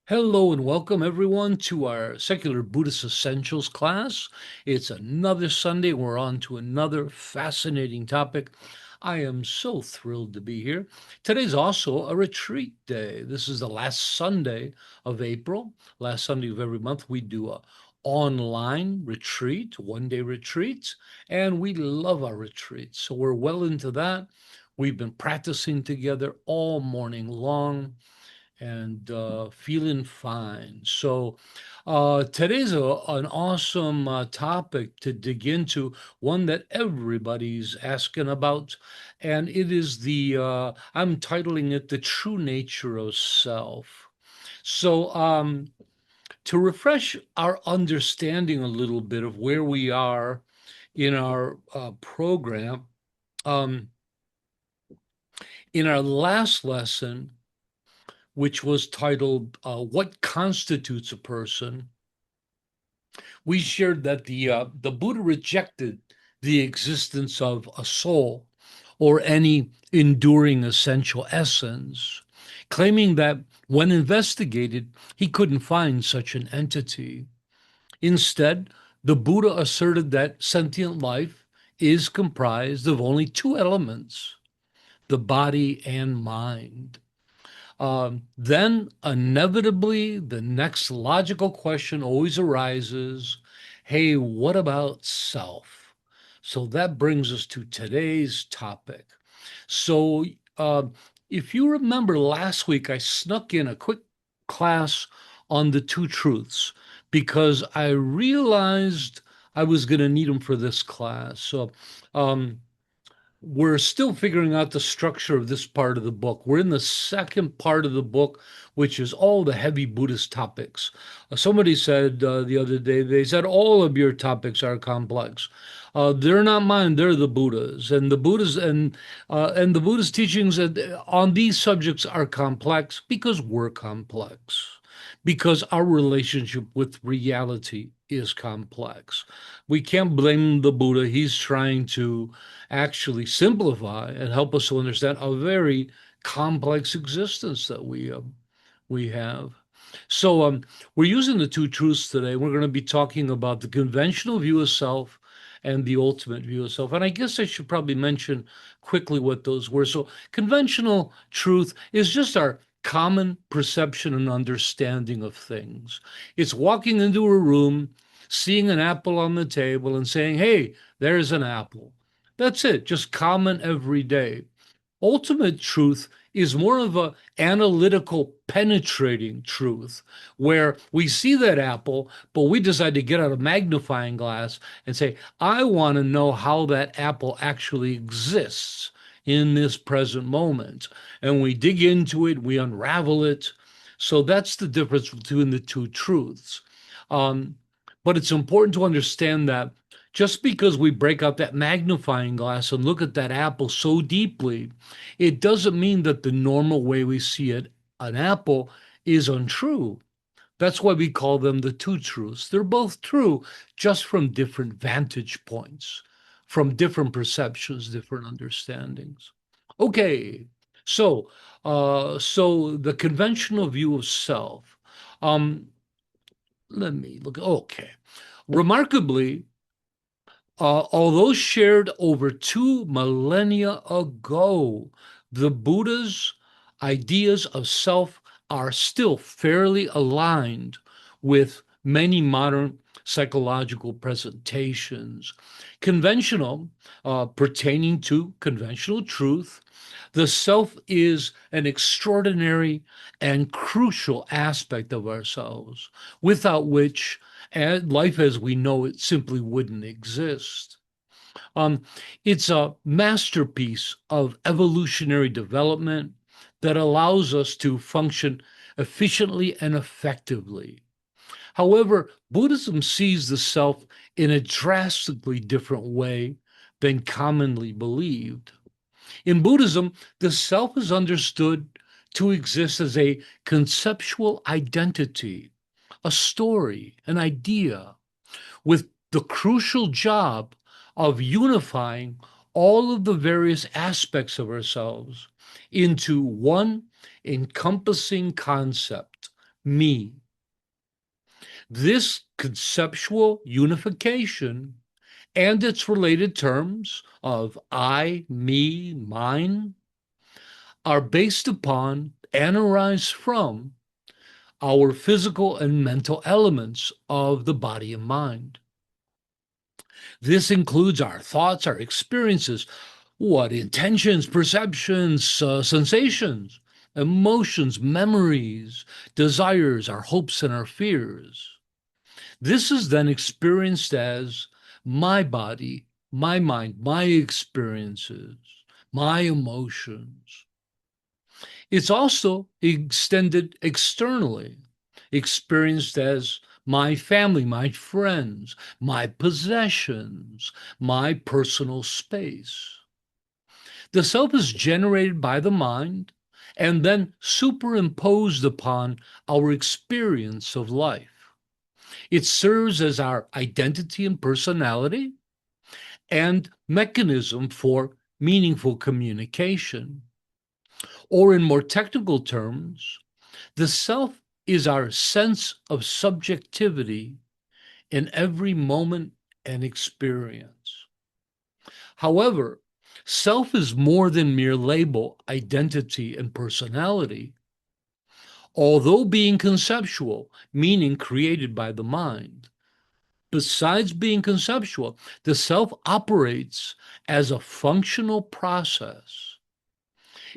Hello and welcome everyone to our Secular Buddhist Essentials class. It's another Sunday. We're on to another fascinating topic. I am so thrilled to be here. Today's also a retreat day. This is the last Sunday of April. Last Sunday of every month, we do a online retreat, one-day retreats, and we love our retreats. So we're well into that. We've been practicing together all morning long and feeling fine. So today's an awesome topic to dig into, one that everybody's asking about, and it is I'm titling it The True Nature of Self. So to refresh our understanding a little bit of where we are in our program, um, in our last lesson, which was titled What Constitutes a Person, we shared that the Buddha rejected the existence of a soul or any enduring essential essence, claiming that when investigated, he couldn't find such an entity. Instead, the Buddha asserted that sentient life is comprised of only two elements, the body and mind. Then inevitably, the next logical question always arises, hey, what about self? So that brings us to today's topic. So uh, if you remember last week, I snuck in a quick class on the two truths because I realized I was going to need them for this class. So um, we're still figuring out the structure of this part of the book. We're in the second part of the book, which is all the heavy Buddhist topics. Somebody said the other day, they said all of your topics are complex. They're not mine; they're the Buddha's, and the Buddha's teachings on these subjects are complex because we're complex, because our relationship with reality is complex. We can't blame the Buddha. He's trying to actually simplify and help us to understand a very complex existence that we have. So we're using the two truths today. We're going to be talking about the conventional view of self and the ultimate view of self. And I guess I should probably mention quickly what those were. So conventional truth is just our common perception and understanding of things. It's walking into a room, seeing an apple on the table and saying, hey, there's an apple. That's it, just common every day. Ultimate truth is more of a analytical, penetrating truth where we see that apple, but we decide to get out a magnifying glass and say, I want to know how that apple actually exists in this present moment. And we dig into it, we unravel it. So that's the difference between the two truths. Um, but it's important to understand that just because we break out that magnifying glass and look at that apple so deeply, it doesn't mean that the normal way we see it, an apple, is untrue. That's why we call them the two truths. They're both true, just from different vantage points, from different perceptions, different understandings. Okay, so the conventional view of self. Um, Let me look. Okay, remarkably, although shared over 2 millennia ago, the Buddha's ideas of self are still fairly aligned with many modern psychological presentations. Conventional, pertaining to conventional truth, the self is an extraordinary and crucial aspect of ourselves, without which and life as we know it simply wouldn't exist. Um, it's a masterpiece of evolutionary development that allows us to function efficiently and effectively. However, Buddhism sees the self in a drastically different way than commonly believed. In Buddhism, the self is understood to exist as a conceptual identity, a story, an idea, with the crucial job of unifying all of the various aspects of ourselves into one encompassing concept, me. This conceptual unification and its related terms of I, me, mine are based upon and arise from our physical and mental elements of the body and mind. This includes our thoughts, our experiences, what intentions, perceptions, sensations, emotions, memories, desires, our hopes, and our fears. This is then experienced as my body, my mind, my experiences, my emotions. It's also extended externally, experienced as my family, my friends, my possessions, my personal space. The self is generated by the mind and then superimposed upon our experience of life. It serves as our identity and personality and mechanism for meaningful communication. Or in more technical terms, the self is our sense of subjectivity in every moment and experience. However, self is more than mere label, identity, and personality. Although being conceptual, meaning created by the mind, besides being conceptual, the self operates as a functional process.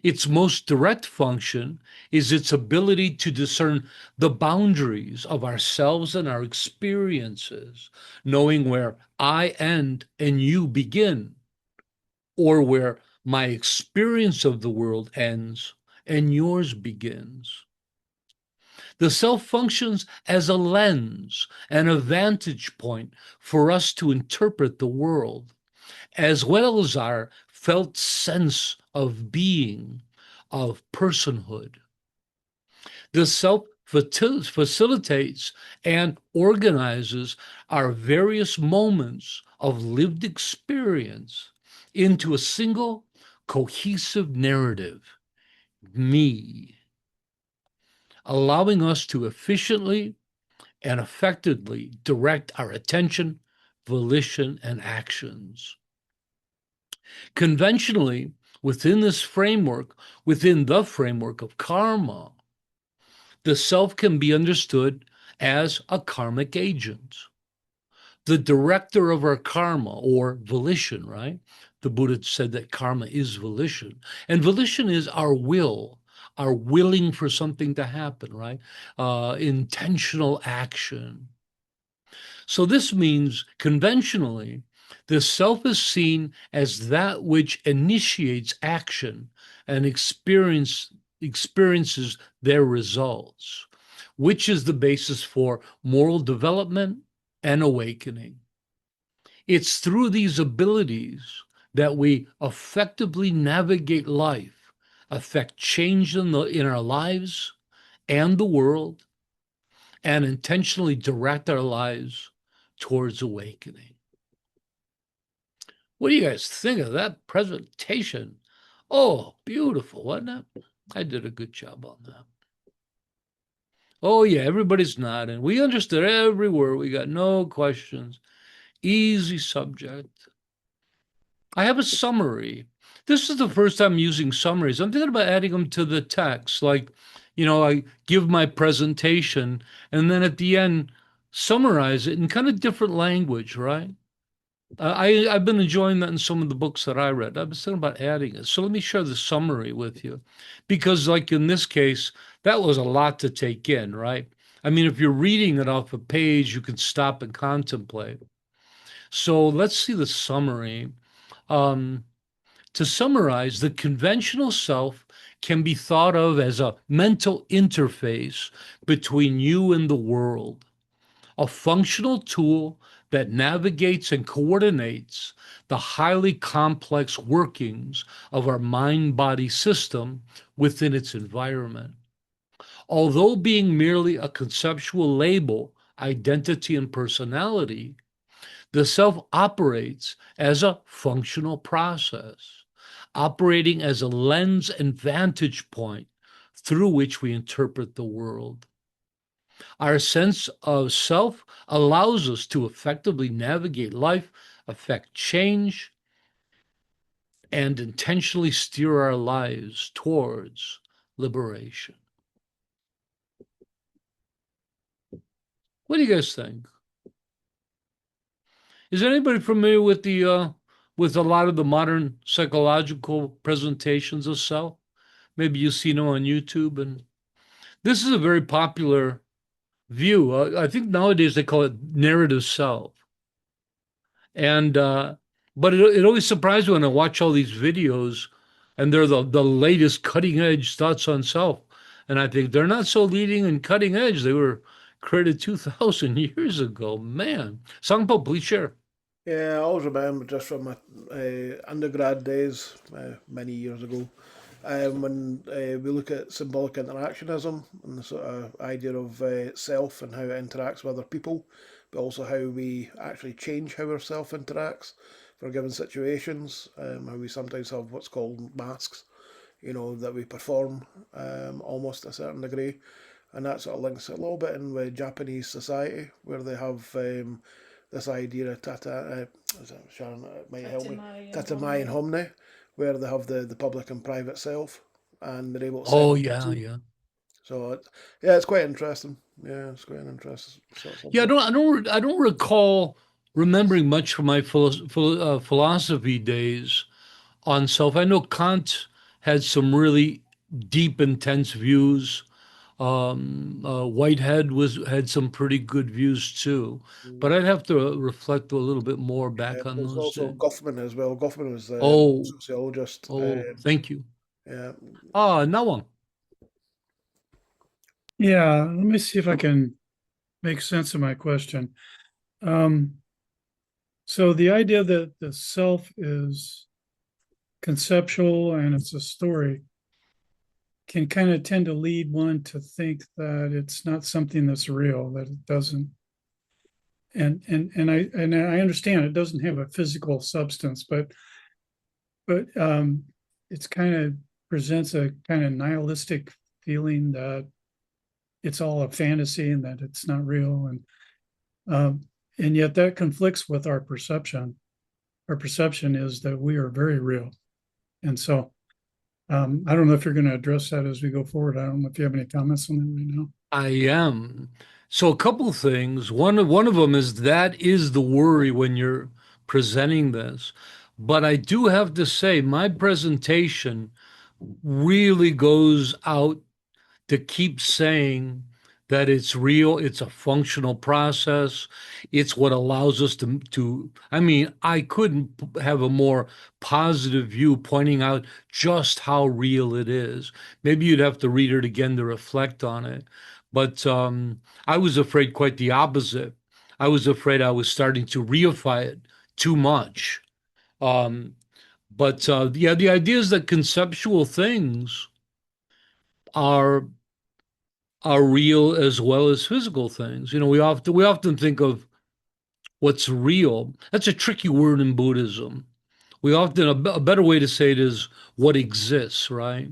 Its most direct function is its ability to discern the boundaries of ourselves and our experiences, knowing where I end and you begin, or where my experience of the world ends and yours begins. The self functions as a lens and a vantage point for us to interpret the world, as well as our felt sense of being, of personhood. The self facilitates and organizes our various moments of lived experience into a single cohesive narrative, me, allowing us to efficiently and effectively direct our attention, volition, and actions. Conventionally, within the framework of karma, the self can be understood as a karmic agent, the director of our karma or volition, right? The Buddha said that karma is volition, and volition is our will, our willing for something to happen, right? Intentional action. So this means conventionally, the self is seen as that which initiates action and experiences their results, which is the basis for moral development and awakening. It's through these abilities that we effectively navigate life, affect change in our lives and the world, and intentionally direct our lives towards awakening. What do you guys think of that presentation? Oh, beautiful, wasn't it? I did a good job on that. Oh, yeah, everybody's nodding. We understood every word. We got no questions. Easy subject. I have a summary. This is the first time using summaries. I'm thinking about adding them to the text. Like, I give my presentation and then at the end, summarize it in kind of different language, right? I've been enjoying that in some of the books that I read. I was thinking about adding it. So let me share the summary with you. Because, like in this case, that was a lot to take in, right? I mean, if you're reading it off a page, you can stop and contemplate. So let's see the summary. Um, to summarize, the conventional self can be thought of as a mental interface between you and the world, a functional tool that navigates and coordinates the highly complex workings of our mind-body system within its environment. Although being merely a conceptual label, identity, and personality, the self operates as a functional process, operating as a lens and vantage point through which we interpret the world. Our sense of self allows us to effectively navigate life, affect change, and intentionally steer our lives towards liberation. What do you guys think? Is anybody familiar with the with a lot of the modern psychological presentations of self? Maybe you've seen them on YouTube, and this is a very popular view. I think nowadays they call it narrative self. And but it always surprises me when I watch all these videos, and they're the latest cutting edge thoughts on self, and I think they're not so leading and cutting edge. They were created 2,000 years ago. Man, Sangpo, please share. Yeah, I always remember just from my undergrad days, many years ago, when we look at symbolic interactionism and the sort of idea of self and how it interacts with other people, but also how we actually change how our self interacts for given situations, how we sometimes have what's called masks, that we perform almost to a certain degree. And that sort of links a little bit in with Japanese society, where they have this idea of Sharon might help me, Tatamai and tatamai and Homne. homne, where they have the public and private self, and they're able to Oh separate yeah, the two. yeah, So yeah, it's quite interesting. Yeah, it's quite an interesting sort of yeah. subject. I don't recall remembering much from my philosophy days on self. I know Kant had some really deep, intense views. Whitehead was had some pretty good views too, but Mm. I'd have to reflect a little bit more Yeah, back on there's those also days. Goffman as well. Goffman was the Oh, sociologist. oh, thank you. Yeah, Nawang. Yeah, let me see if I can make sense of my question. Um, so the idea that the self is conceptual and it's a story can kind of tend to lead one to think that it's not something that's real, that it doesn't. And I understand it doesn't have a physical substance, but it's kind of presents a kind of nihilistic feeling that it's all a fantasy and that it's not real. Um, and yet that conflicts with our perception. Our perception is that we are very real. And so I don't know if you're going to address that as we go forward. I don't know if you have any comments on that right now. I am. So a couple of things. One of them is that is the worry when you're presenting this. But I do have to say, my presentation really goes out to keep saying that it's real, it's a functional process, it's what allows us to I mean, I couldn't have a more positive view pointing out just how real it is. Maybe you'd have to read it again to reflect on it. But I was afraid quite the opposite. I was afraid I was starting to reify it too much. Um, but yeah, the idea is that conceptual things are real as well as physical things. You know, we often think of what's real. That's a tricky word in Buddhism. We often a better way to say it is what exists, right?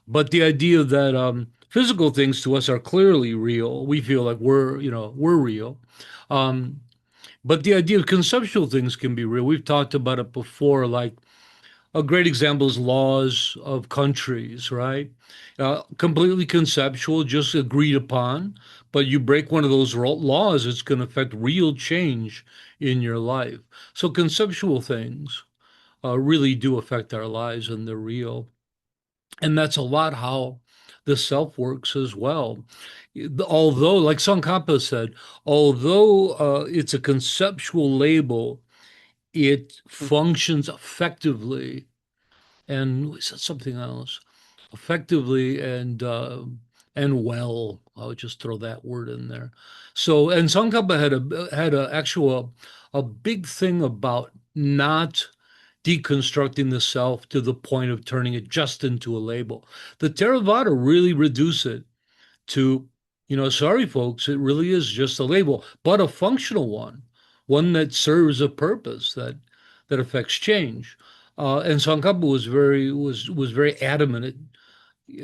But the idea that physical things to us are clearly real. We feel like we're real. Um, but the idea of conceptual things can be real. We've talked about it before, like a great example is laws of countries, right? Completely conceptual, just agreed upon. But you break one of those laws, it's going to affect real change in your life. So conceptual things really do affect our lives and they're real. And that's a lot how the self works as well. Although, like Tsongkhapa said, although it's a conceptual label, it functions effectively and we said something else effectively and well. I would just throw that word in there. So and Tsongkhapa had a actual a big thing about not deconstructing the self to the point of turning it just into a label. The Theravada really reduce it to, sorry folks, it really is just a label, but a functional one that serves a purpose that affects change. And Tsongkhapa was very adamant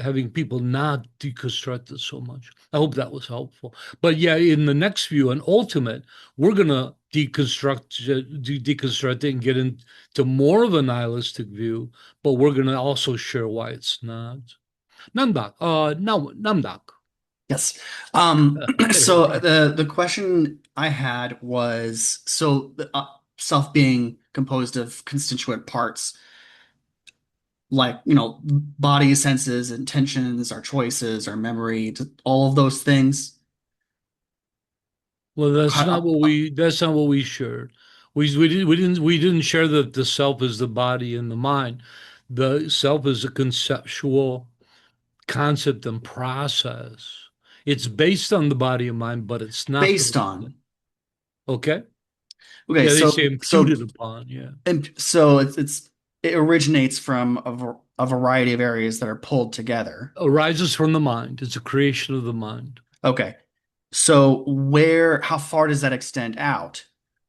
having people not deconstruct it so much. I hope that was helpful. But yeah, in the next view, an ultimate, we're gonna deconstruct it and get into more of a nihilistic view, but we're gonna also share why it's not. Namdak, no, Namdak. Yes. So the question I had was, so self being composed of constituent parts, like, body, senses, intentions, our choices, our memory, all of those things. Well, How- that's not what we shared. We didn't share that the self is the body and the mind. The self is a conceptual concept and process. It's based on the body and mind, but it's not Based the on. okay. Okay, Yeah, they say so imputed upon. Yeah, and so it originates from a variety of areas that are pulled together. arises from the mind. It's a creation of the mind. Okay. So how far does that extend out?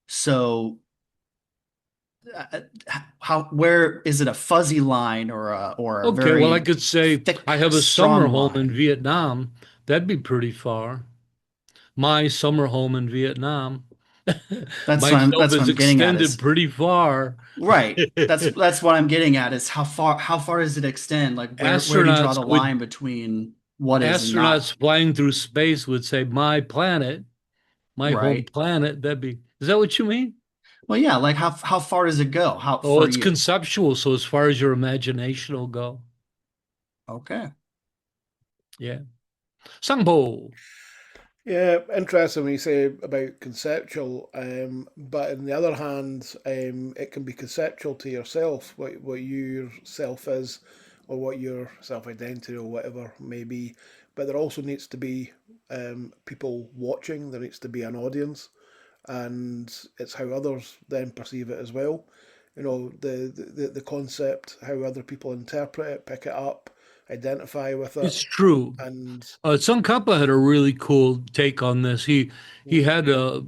So uh, where is it, a fuzzy line or a Okay, well, I very could say thick, I have a summer strong home in line? Vietnam. That'd be pretty far. My summer home in Vietnam. Myself That's what is I'm getting at extended is pretty far. right. That's what I'm getting at is how far does it extend? Like where do you draw Astronauts the would line between what is and not astronauts flying through space would say, "My planet, my home right? planet." That'd be. Is that what you mean? Well, yeah, like how far does it go? How Oh, for it's you? conceptual. So as far as your imagination will go, Okay. yeah. Sangpo. Yeah, interesting when you say about conceptual, but on the other hand, it can be conceptual to yourself, what your self is, or what your self identity or whatever may be. But there also needs to be people watching. There needs to be an audience, and it's how others then perceive it as well. You know, the concept, how other people interpret it, pick it up, identify with it, It's true. and Tsongkhapa had a really cool take on this. He mm, had a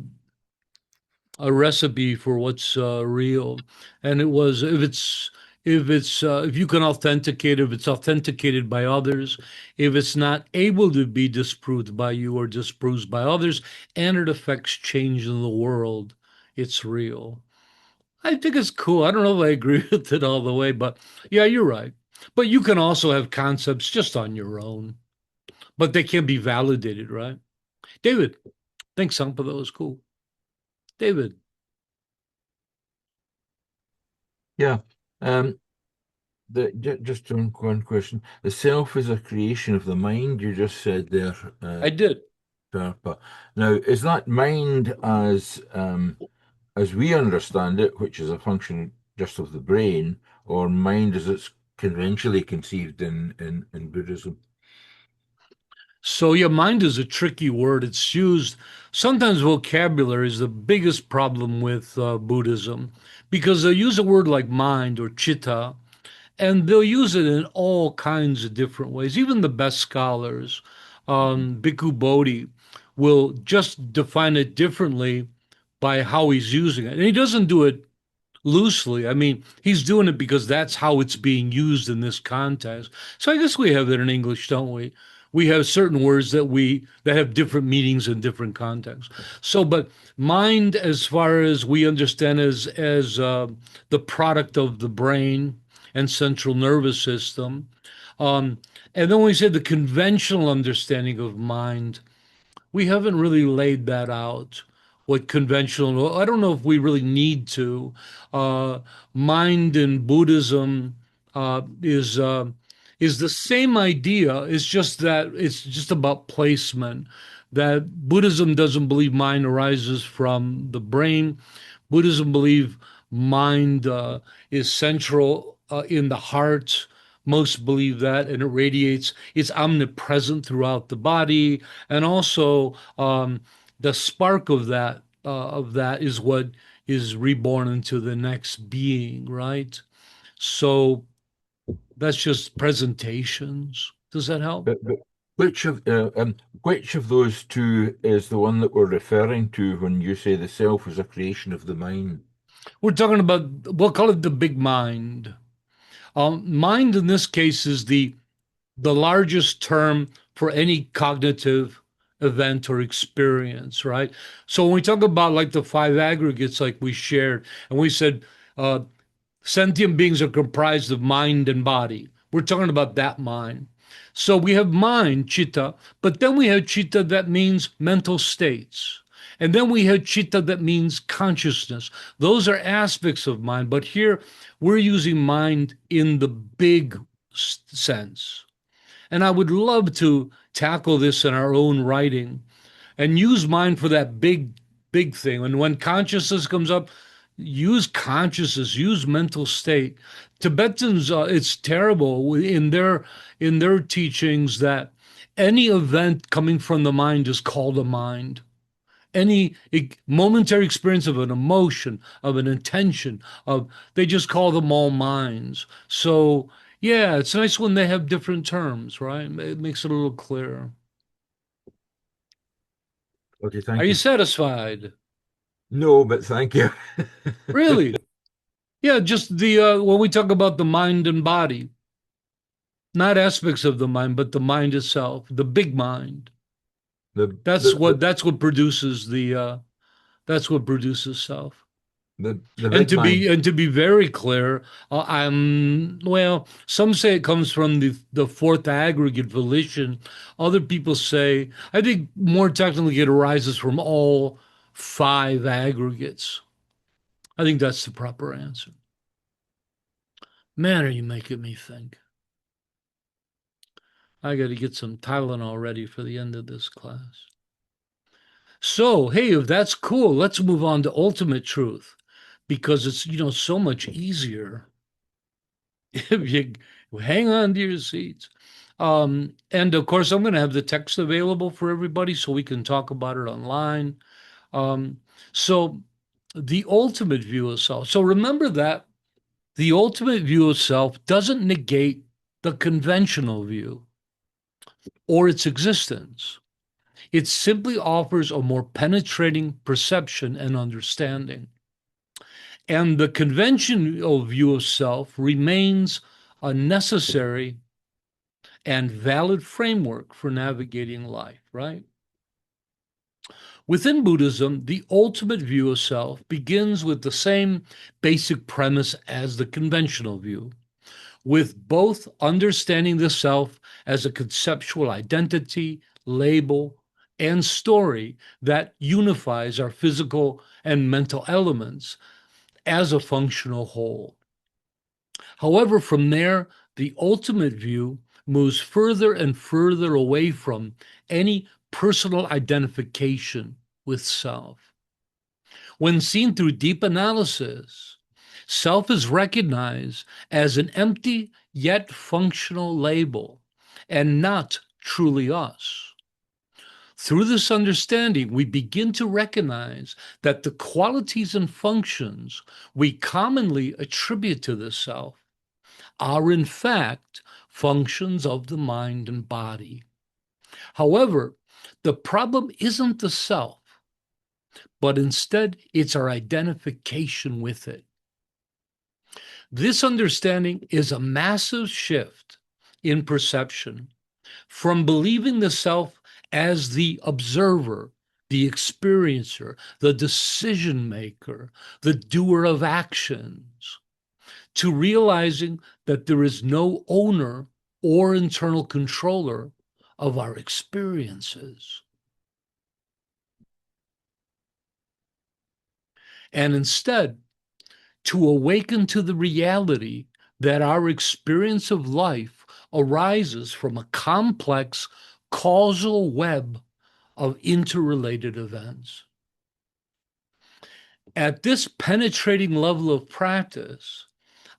recipe for what's real, and it was if you can authenticate, if it's authenticated by others, if it's not able to be disproved by you or disproved by others, and it affects change in the world, it's real. I think it's cool. I don't know if I agree with it all the way, but yeah, you're right. But you can also have concepts just on your own, but they can be validated, right? David, thanks, Sampa. That was cool. David. Yeah. Um, just one question. The self is a creation of the mind, you just said there, I did. Tarpa. Now, is that mind as we understand it, which is a function just of the brain, or mind as it's conventionally conceived in Buddhism? So, yeah, mind is a tricky word. It's used sometimes vocabulary is the biggest problem with Buddhism because they'll use a word like mind or chitta, and they'll use it in all kinds of different ways. Even the best scholars, Bhikkhu Bodhi, will just define it differently by how he's using it. And he doesn't do it loosely. I mean, he's doing it because that's how it's being used in this context. So I guess we have that in English, don't we? We have certain words that have different meanings in different contexts. So, but mind, as far as we understand, as the product of the brain and central nervous system. Um, and then when we say the conventional understanding of mind, we haven't really laid that out. What conventional, I don't know if we really need to. Uh, Mind in Buddhism is the same idea. It's just that it's just about placement. That Buddhism doesn't believe mind arises from the brain. Buddhism believe mind is central in the heart. Most believe that, and it radiates. It's omnipresent throughout the body, and also the spark of that is what is reborn into the next being, right? So that's just presentations. Does that help? But which of those two is the one that we're referring to when you say the self is a creation of the mind? We're talking about, we'll call it the big mind. Mind in this case is the largest term for any cognitive event or experience, right? So when we talk about like the five aggregates, like we shared, and we said uh, sentient beings are comprised of mind and body. We're talking about that mind. So we have mind, chitta, but then we have chitta that means mental states. And then we have chitta that means consciousness. Those are aspects of mind. But here we're using mind in the big sense. And I would love to tackle this in our own writing and use mind for that big thing. And when consciousness comes up, use consciousness, use mental state. Tibetans, it's terrible in their teachings that any event coming from the mind is called a mind. Any momentary experience of an emotion, of an intention, of they just call them all minds. So yeah, it's nice when they have different terms, right? It makes it a little clearer. Okay, Are thank you you. satisfied? No, but thank you. Really? Yeah, just the when we talk about the mind and body, not aspects of the mind, but the mind itself, the big mind. The That's the the, what produces the that's what produces self. the big mind. And to be very clear, I'm well. Some say it comes from the fourth aggregate volition. Other people say I think more technically it arises from all five aggregates. I think that's the proper answer. Man, are you making me think? I got to get some Tylenol ready for the end of this class. So, hey, if that's cool, let's move on to ultimate truth because it's, so much easier if you hang on to your seats. And of course, I'm going to have the text available for everybody so we can talk about it online. Um, so, the ultimate view of self. So, remember that the ultimate view of self doesn't negate the conventional view or its existence. It simply offers a more penetrating perception and understanding. And the conventional view of self remains a necessary and valid framework for navigating life, right? Within Buddhism, the ultimate view of self begins with the same basic premise as the conventional view, with both understanding the self as a conceptual identity, label, and story that unifies our physical and mental elements as a functional whole. However, from there, the ultimate view moves further and further away from any personal identification with self. When seen through deep analysis, self is recognized as an empty yet functional label and not truly us. Through this understanding, we begin to recognize that the qualities and functions we commonly attribute to the self are in fact functions of the mind and body. However, the problem isn't the self, but instead it's our identification with it. This understanding is a massive shift in perception from believing the self as the observer, the experiencer, the decision maker, the doer of actions, to realizing that there is no owner or internal controller of our experiences. And instead, to awaken to the reality that our experience of life arises from a complex causal web of interrelated events. At this penetrating level of practice,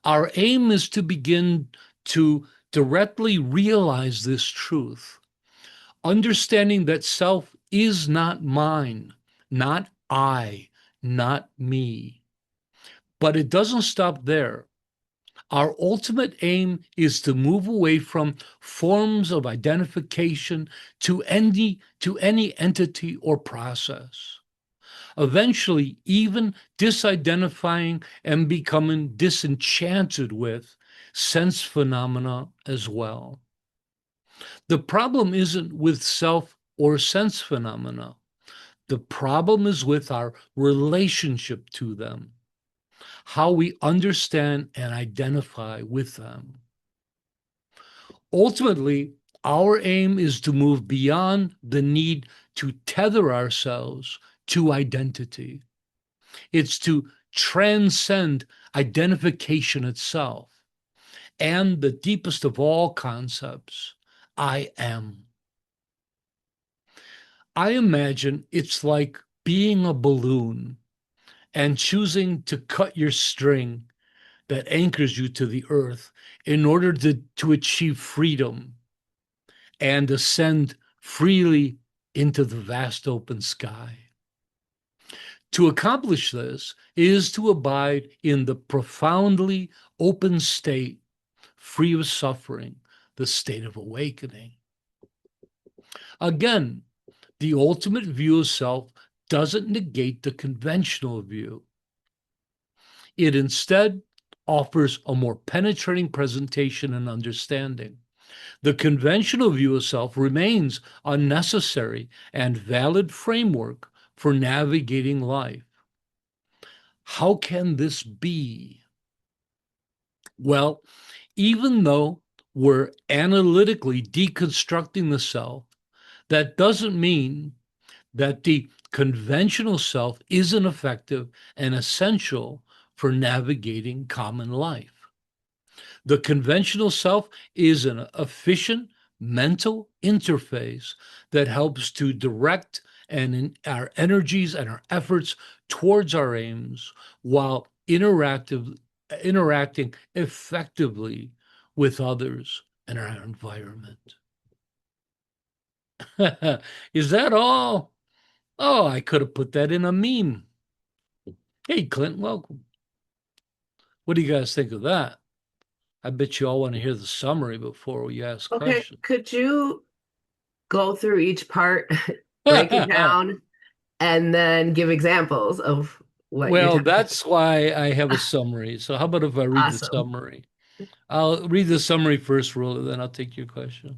our aim is to begin to directly realize this truth, understanding that self is not mine, not I, not me. But it doesn't stop there. Our ultimate aim is to move away from forms of identification to any entity or process, eventually even disidentifying and becoming disenchanted with sense phenomena as well. The problem isn't with self or sense phenomena. The problem is with our relationship to them, how we understand and identify with them. Ultimately, our aim is to move beyond the need to tether ourselves to identity. It's to transcend identification itself and the deepest of all concepts, I am. I imagine it's like being a balloon and choosing to cut your string that anchors you to the earth in order to achieve freedom and ascend freely into the vast open sky. To accomplish this is to abide in the profoundly open state, free of suffering, the state of awakening. Again, the ultimate view of self doesn't negate the conventional view. It instead offers a more penetrating presentation and understanding. The conventional view of self remains a necessary and valid framework for navigating life. How can this be? Well, even though we're analytically deconstructing the self, that doesn't mean that the conventional self isn't effective and essential for navigating common life. The conventional self is an efficient mental interface that helps to direct our energies and our efforts towards our aims while interacting effectively with others and our environment. Is that all? Oh, I could have put that in a meme. Hey, Clint, welcome. What do you guys think of that? I bet you all want to hear the summary before we ask Okay, questions. could you go through each part, break it down, and then give examples of what you're Well, talking that's why I have a summary. So how about if I read the Awesome. summary? I'll read the summary first, Rula, then I'll take your question.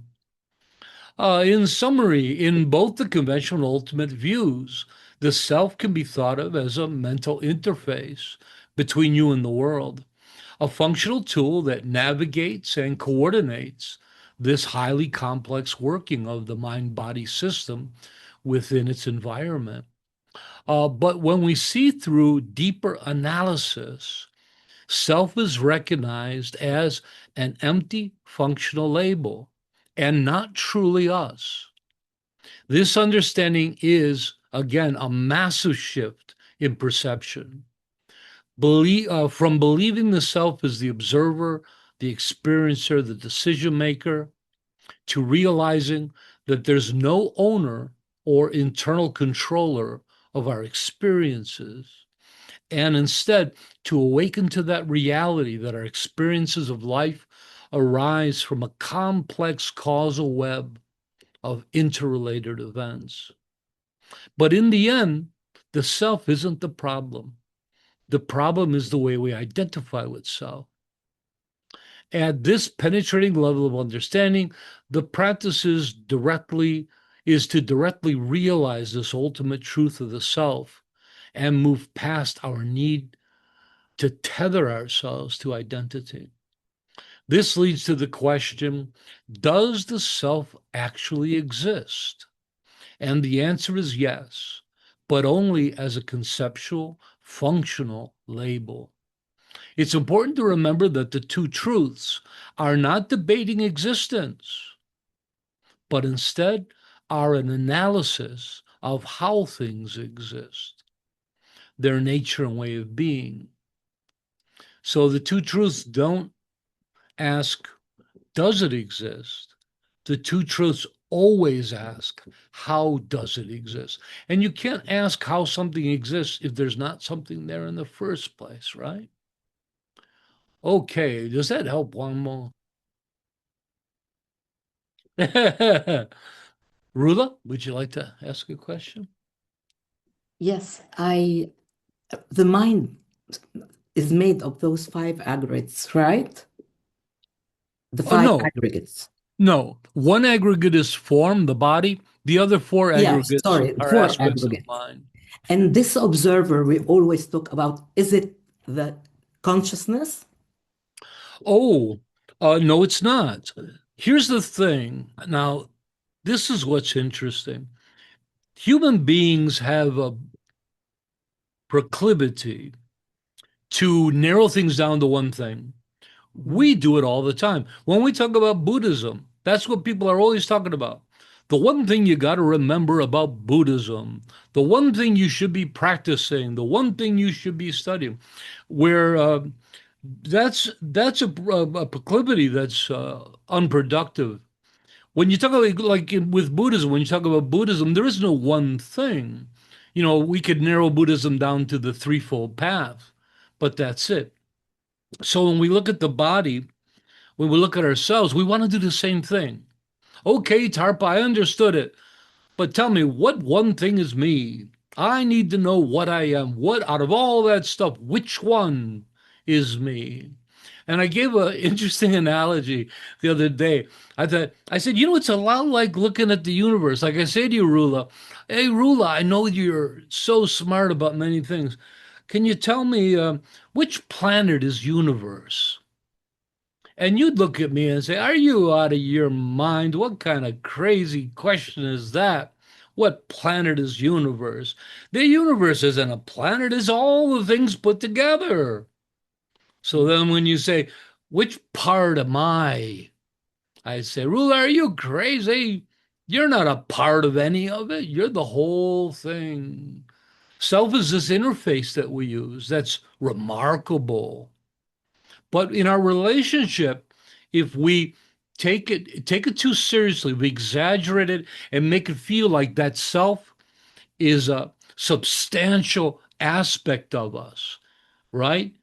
In summary, in both the conventional and ultimate views, the self can be thought of as a mental interface between you and the world, a functional tool that navigates and coordinates this highly complex working of the mind-body system within its environment. But when we see through deeper analysis, self is recognized as an empty functional label and not truly us. This understanding is, again, a massive shift in perception. From believing the self as the observer, the experiencer, the decision maker, to realizing that there's no owner or internal controller of our experiences, and instead to awaken to that reality that our experiences of life arise from a complex causal web of interrelated events. But in the end, the self isn't the problem. The problem is the way we identify with self. At this penetrating level of understanding, the practice is to directly realize this ultimate truth of the self and move past our need to tether ourselves to identity. This leads to the question, does the self actually exist? And the answer is yes, but only as a conceptual, functional label. It's important to remember that the two truths are not debating existence, but instead are an analysis of how things exist, their nature and way of being. So the two truths don't ask, does it exist? The two truths always ask, how does it exist? And you can't ask how something exists if there's not something there in the first place, right? Okay, does that help one more? Rula, would you like to ask a question? Yes, the mind is made of those five aggregates, right? The Oh, five no. aggregates. No, one aggregate is form, the body. The other four Yeah, aggregates sorry, are four aspects of the aggregate. mind. And this observer, we always talk about, is it the consciousness? Oh, no, it's not. Here's the thing. Now, this is what's interesting. Human beings have a proclivity to narrow things down to one thing. We do it all the time. When we talk about Buddhism, that's what people are always talking about. The one thing you got to remember about Buddhism, the one thing you should be practicing, the one thing you should be studying, where that's a proclivity that's unproductive. When you talk about with Buddhism, when you talk about Buddhism, there is no one thing. You know, we could narrow Buddhism down to the threefold path, but that's it. So when we look at the body, when we look at ourselves, we want to do the same thing. Okay, Tarpa, I understood it. But tell me, what one thing is me? I need to know what I am. What out of all that stuff, which one is me? And I gave an interesting analogy the other day. I said, you know, it's a lot like looking at the universe. Like I say to you, Rula, hey, Rula, I know you're so smart about many things. Can you tell me which planet is universe? And you'd look at me and say, are you out of your mind? What kind of crazy question is that? What planet is universe? The universe isn't a planet, it's all the things put together. So then when you say, which part am I? I say, Ruler, are you crazy? You're not a part of any of it. You're the whole thing. Self is this interface that we use that's remarkable. But in our relationship, if we take it too seriously, we exaggerate it and make it feel like that self is a substantial aspect of us, right?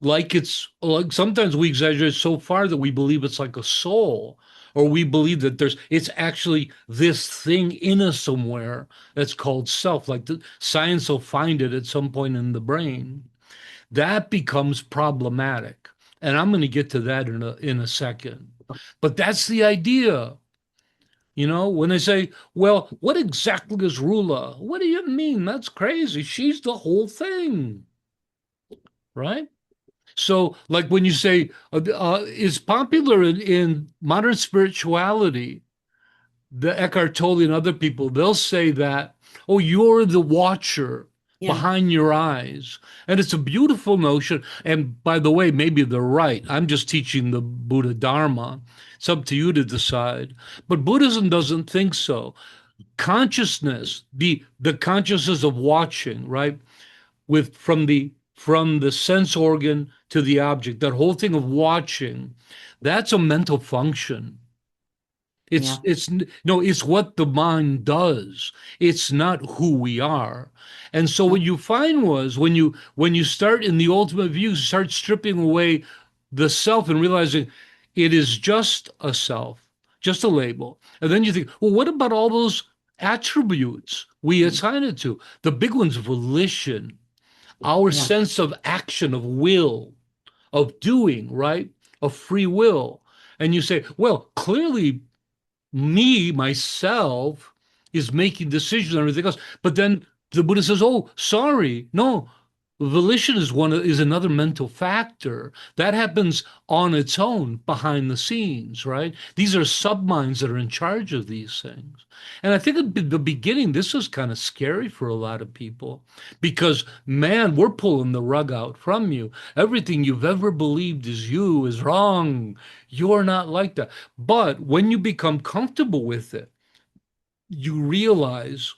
Like it's like sometimes we exaggerate so far that we believe it's like a soul, or we believe that it's actually this thing in us somewhere that's called self. Like the science will find it at some point in the brain. That becomes problematic. And I'm going to get to that in a second. But that's the idea. You know, when they say, well, what exactly is Rula? What do you mean? That's crazy. She's the whole thing, right? So, like when you say, is popular in modern spirituality, the Eckhart Tolle and other people, they'll say that, oh, you're the watcher Yeah. behind your eyes. And it's a beautiful notion. And by the way, maybe they're right. I'm just teaching the Buddha Dharma. It's up to you to decide. But Buddhism doesn't think so. Consciousness, the consciousness of watching, right? With from the sense organ to the object, that whole thing of watching, that's a mental function. Yeah. It's no, it's what the mind does. It's not who we are. And so what you find was when you start in the ultimate view, start stripping away the self and realizing it is just a self, just a label. And then you think, well, what about all those attributes we assign it to? The big one's volition, our Yeah. sense of action, of will, of doing, right? Of free will. And you say, well, clearly me, myself, is making decisions and everything else. But then the Buddha says, "Oh, sorry, no, volition is another mental factor that happens on its own behind the scenes, right? These are subminds that are in charge of these things." And I think at the beginning, this was kind of scary for a lot of people because, man, we're pulling the rug out from you. Everything you've ever believed is you is wrong. You're not like that. But when you become comfortable with it, you realize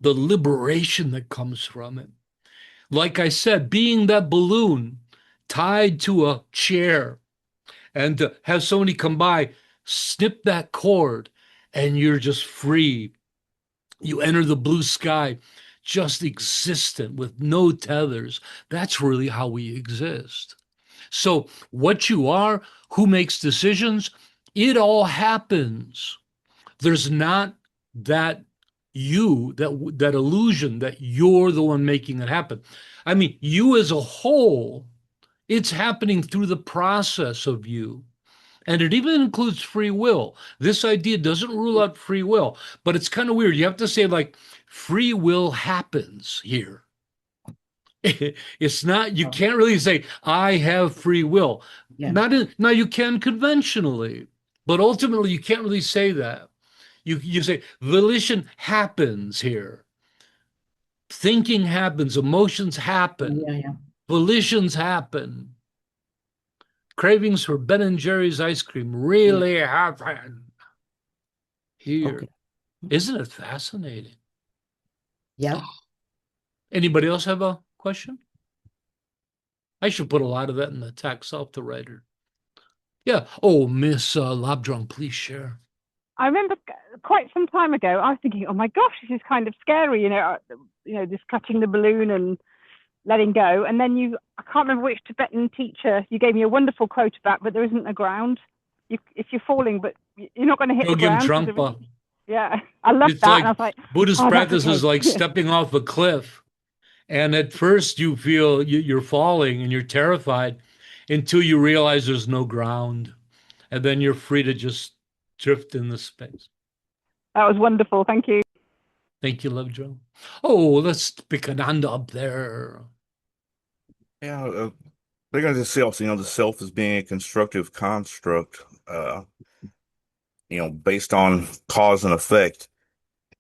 the liberation that comes from it. Like I said, being that balloon tied to a chair and to have somebody come by, snip that cord, and you're just free. You enter the blue sky, just existent with no tethers. That's really how we exist. So, what you are, who makes decisions, it all happens. There's not that that illusion that you're the one making it happen. I mean, you as a whole, it's happening through the process of you. And it even includes free will. This idea doesn't rule out free will, but it's kind of weird. You have to say, like, free will happens here. It's not, you can't really say, I have free will. Yeah. Now you can conventionally, but ultimately you can't really say that. You say volition happens here. Thinking happens, emotions happen, Yeah. volitions happen. Cravings for Ben and Jerry's ice cream really happen here. Okay. Isn't it fascinating? Yeah. Anybody else have a question? I should put a lot of that in the text. I'll have to write it. Yeah. Oh, Miss Labdrung, please share. I remember quite some time ago, I was thinking, oh my gosh, this is kind of scary, this cutting the balloon and letting go. And then I can't remember which Tibetan teacher, you gave me a wonderful quote about, but there isn't a ground. If you're falling, but you're not going to hit the Yogim ground. Trungpa. Yeah, I love It's that. like And I was like, Buddhist oh, practice that's is okay. like stepping off a cliff. And at first you feel you're falling and you're terrified until you realize there's no ground. And then you're free to just drift in the space. That was wonderful. Thank you. Thank you, Love Joe. Oh, let's pick Ananda up there. Yeah, they're going to self, the self as being a constructive construct, based on cause and effect.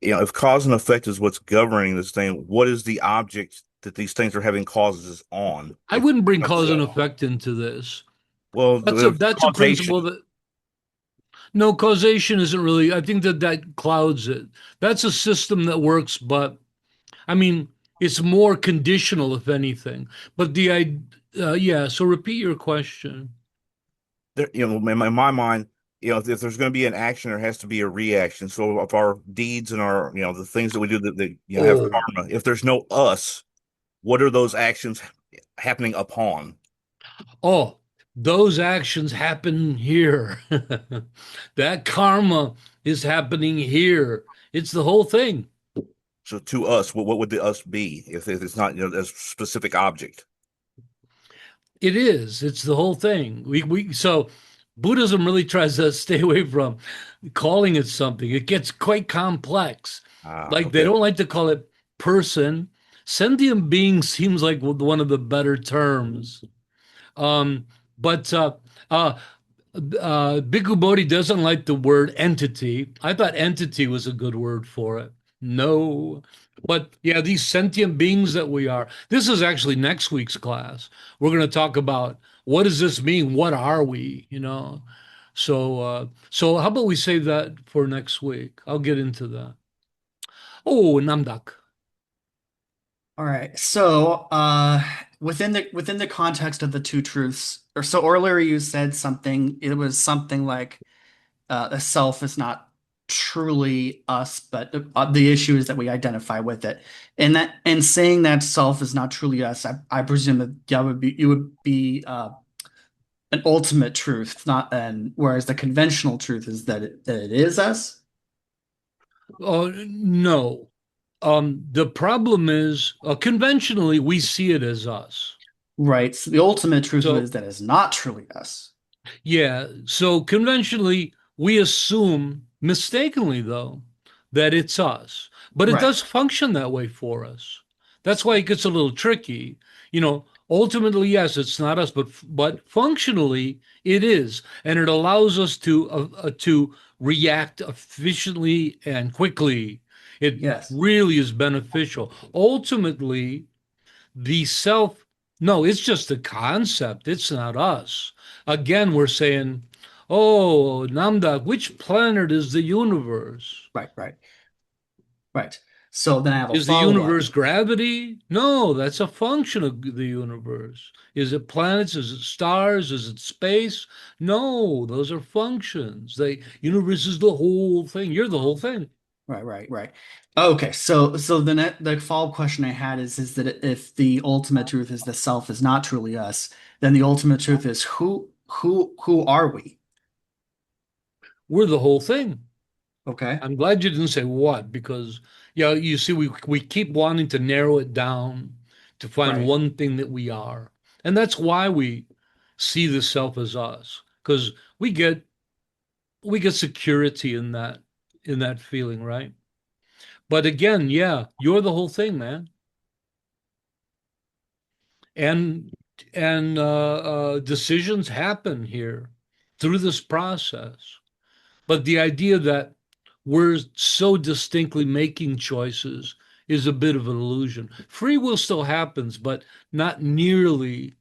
If cause and effect is what's governing this thing, what is the object that these things are having causes on? I wouldn't bring cause and effect into this. Well, That's a principle causation. that no, causation isn't really, I think that clouds it. That's a system that works, but I mean, it's more conditional, if anything. But yeah, so repeat your question. In my mind, if there's going to be an action, there has to be a reaction. So if our deeds and our, the things that we do that have Oh, karma, if there's no us, what are those actions happening upon? oh, those actions happen here. That karma is happening here. It's the whole thing. So to us, what would the us be if it's not a specific object? It is. It's the whole thing. So Buddhism really tries to stay away from calling it something. It gets quite complex. Like they Okay. don't like to call it person. Sentient being seems like one of the better terms. But Bhikkhu Bodhi doesn't like the word entity. I thought entity was a good word for it. No. But yeah, these sentient beings that we are. This is actually next week's class. We're going to talk about what does this mean? What are we? So how about we save that for next week? I'll get into that. Oh, Namdak. All right. So, within the context of the two truths, or so earlier you said something, it was something like the self is not truly us, but the issue is that we identify with it. And saying that self is not truly us, I presume that would be an ultimate truth, not whereas the conventional truth is that it is us. Oh, no. The problem is conventionally we see it as us. Right. So the ultimate truth So is that it's not truly us. yeah, so conventionally we assume mistakenly though that it's us, but it Right. does function that way for us. That's why it gets a little tricky. Ultimately, yes, it's not us, but functionally it is, and it allows us to react efficiently and quickly. It Yes. really is beneficial. Ultimately, the self, no, it's just a concept. It's not us. Again, we're saying, oh, Namdak, which planet is the universe? Right. Right. Right. So then I have a Is the follow-up. universe gravity? No, that's a function of the universe. Is it planets? Is it stars? Is it space? No, those are functions. The universe is the whole thing. You're the whole thing. Right. Okay, so the follow-up question I had is that if the ultimate truth is the self is not truly us, then the ultimate truth is who are we? We're the whole thing. Okay. I'm glad you didn't say what, because yeah, you see, we keep wanting to narrow it down to find Right. one thing that we are. And that's why we see the self as us, because we get security in that feeling, right? But again, yeah, you're the whole thing, man. And decisions happen here through this process. But the idea that we're so distinctly making choices is a bit of an illusion. Free will still happens, but not nearly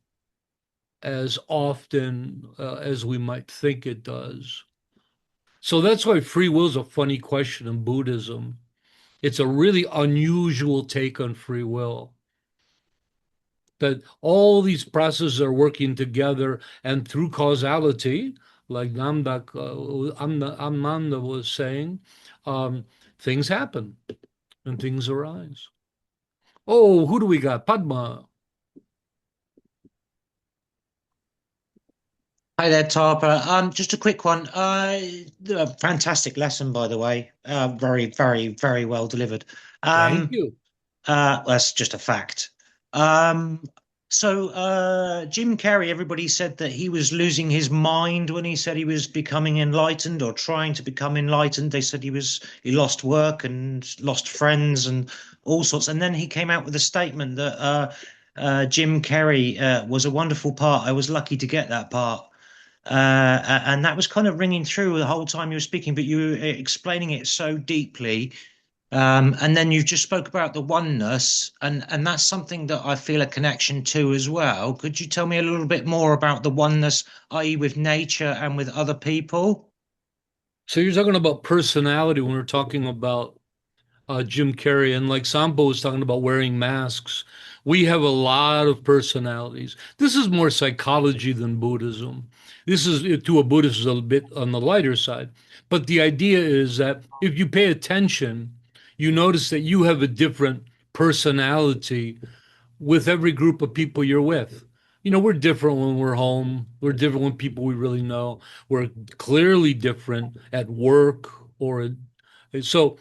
as often as we might think it does. So that's why free will is a funny question in Buddhism. It's a really unusual take on free will. That all these processes are working together and through causality, like Amnanda was saying, things happen and things arise. Oh, who do we got? Padma. Hi there, Tarpa. Just a quick one. A fantastic lesson, by the way. Very, very, very well delivered. Thank Um, you. that's just a fact. Um, Jim Carrey, everybody said that he was losing his mind when he said he was becoming enlightened or trying to become enlightened. They said he lost work and lost friends and all sorts. And then he came out with a statement that Jim Carrey was a wonderful part. I was lucky to get that part. And that was kind of ringing through the whole time you were speaking, but you were explaining it so deeply. And then you just spoke about the oneness, and that's something that I feel a connection to as well. Could you tell me a little bit more about the oneness, i.e., with nature and with other people? So you're talking about personality when we're talking about Jim Carrey, and like Sampo was talking about wearing masks. We have a lot of personalities. This is more psychology than Buddhism. This is to a Buddhist is a bit on the lighter side. But the idea is that if you pay attention, you notice that you have a different personality with every group of people you're with. You know, we're different when we're home. We're different when people we really know. We're clearly different at work or so